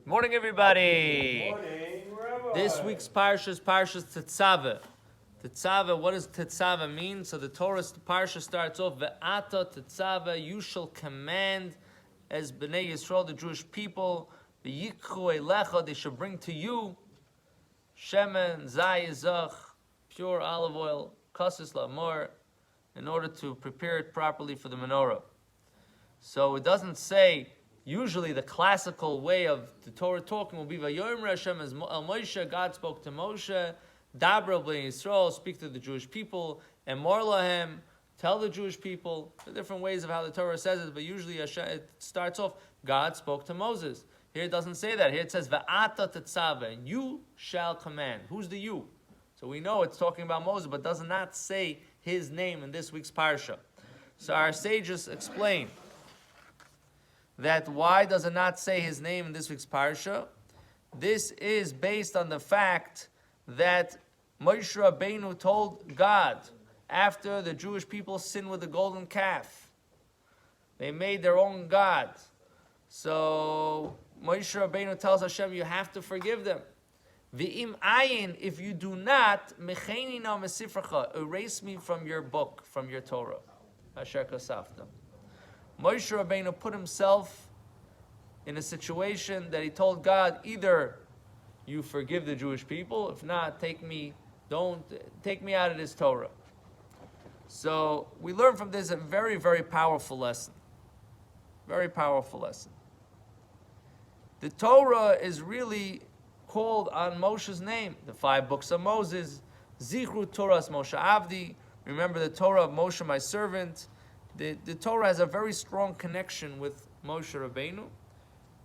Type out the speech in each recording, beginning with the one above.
Morning, everybody. Morning, Rabbi. This week's parsha is Parshas Tetzaveh. Tetzaveh, what does Tetzaveh mean? So the Torah's parsha starts off, Ve'ata Tetzaveh, you shall command as Bnei Yisrael, the Jewish people, V'yikchu elecha, they shall bring to you shemen, zayizach, pure olive oil, kasis la'amor, in order to prepare it properly for the menorah. So it doesn't say. Usually the classical way of the Torah talking will be Vayomer Hashem as Moshe, God spoke to Moshe, Dabra b'nei Yisrael, speak to the Jewish people, and Emor lahem, tell the Jewish people. The different ways of how the Torah says it, but usually it starts off, God spoke to Moses. Here it doesn't say that. Here it says Va'ata tetzaveh, you shall command. Who's the you? So we know it's talking about Moses, but does not say his name in this week's parsha. So our sages explain that why does it not say his name in this week's parsha? This is based on the fact that Moshe Rabbeinu told God after the Jewish people sinned with the golden calf. They made their own God. So Moshe Rabbeinu tells Hashem, you have to forgive them. V'im ayin, if you do not, mecheni na mesifracha, erase me from your book, from your Torah. Asher kasafta. Moshe Rabbeinu put himself in a situation that he told God, either you forgive the Jewish people, if not, don't take me out of this Torah. So we learn from this a very, very powerful lesson. Very powerful lesson. The Torah is really called on Moshe's name. The 5 books of Moses, Zichru Torahs Moshe Avdi, remember the Torah of Moshe my servant. The Torah has a very strong connection with Moshe Rabbeinu.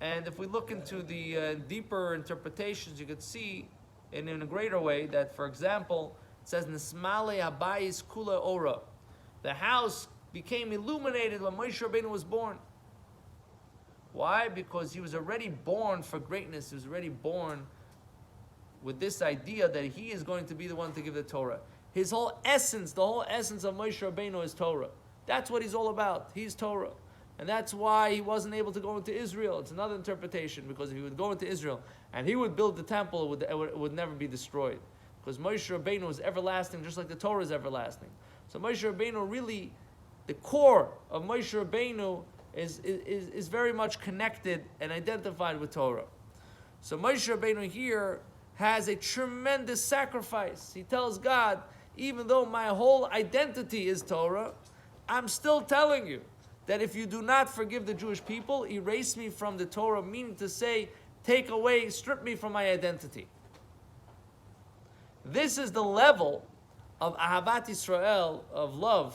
And if we look into the deeper interpretations, you could see in a greater way that, for example, it says, Nismale Habayis Kula Ora. The house became illuminated when Moshe Rabbeinu was born. Why? Because he was already born for greatness. He was already born with this idea that he is going to be the one to give the Torah. His whole essence, the whole essence of Moshe Rabbeinu is Torah. That's what he's all about. He's Torah. And that's why he wasn't able to go into Israel. It's another interpretation, because if he would go into Israel and he would build the temple, it would never be destroyed. Because Moshe Rabbeinu is everlasting, just like the Torah is everlasting. So Moshe Rabbeinu really, the core of Moshe Rabbeinu is very much connected and identified with Torah. So Moshe Rabbeinu here has a tremendous sacrifice. He tells God, even though my whole identity is Torah, I'm still telling you that if you do not forgive the Jewish people, erase me from the Torah, meaning to say, take away, strip me from my identity. This is the level of Ahavat Yisrael, of love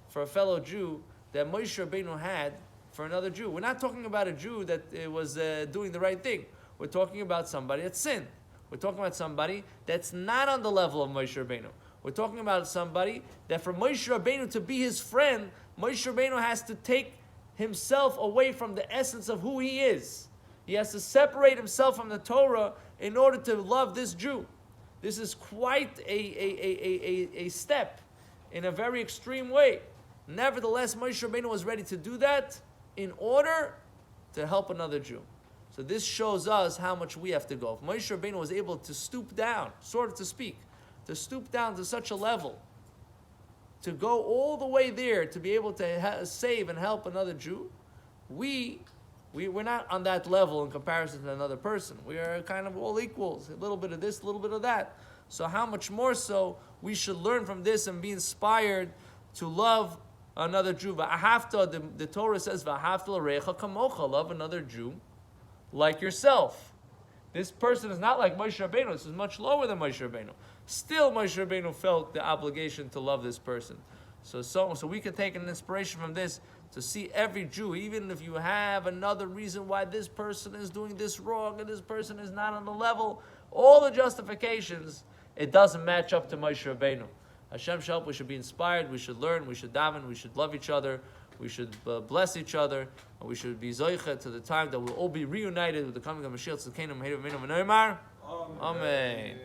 for a fellow Jew, that Moshe Rabbeinu had for another Jew. We're not talking about a Jew that was doing the right thing. We're talking about somebody that sinned. We're talking about somebody that's not on the level of Moshe Rabbeinu. We're talking about somebody that for Moshe Rabbeinu to be his friend, Moshe Rabbeinu has to take himself away from the essence of who he is. He has to separate himself from the Torah in order to love this Jew. This is quite a step in a very extreme way. Nevertheless, Moshe Rabbeinu was ready to do that in order to help another Jew. So this shows us how much we have to go. If Moshe Rabbeinu was able to stoop down, sort of to speak, to stoop down to such a level, to go all the way there to be able to save and help another Jew, we're not on that level in comparison to another person. We are kind of all equals, a little bit of this, a little bit of that. So how much more so we should learn from this and be inspired to love another Jew. The Torah says, V'ahavta l'recha kamocha, love another Jew like yourself. This person is not like Moshe Rabbeinu. This is much lower than Moshe Rabbeinu. Still, Moshe Rabbeinu felt the obligation to love this person. So we can take an inspiration from this to see every Jew, even if you have another reason why this person is doing this wrong and this person is not on the level, all the justifications, it doesn't match up to Moshe Rabbeinu. Hashem should help. We should be inspired. We should learn. We should daven. We should love each other. We should bless each other. And we should be zoicha to the time that we'll all be reunited with the coming of Mashiach Tzidkenu Meheru V'Neimar. Amen.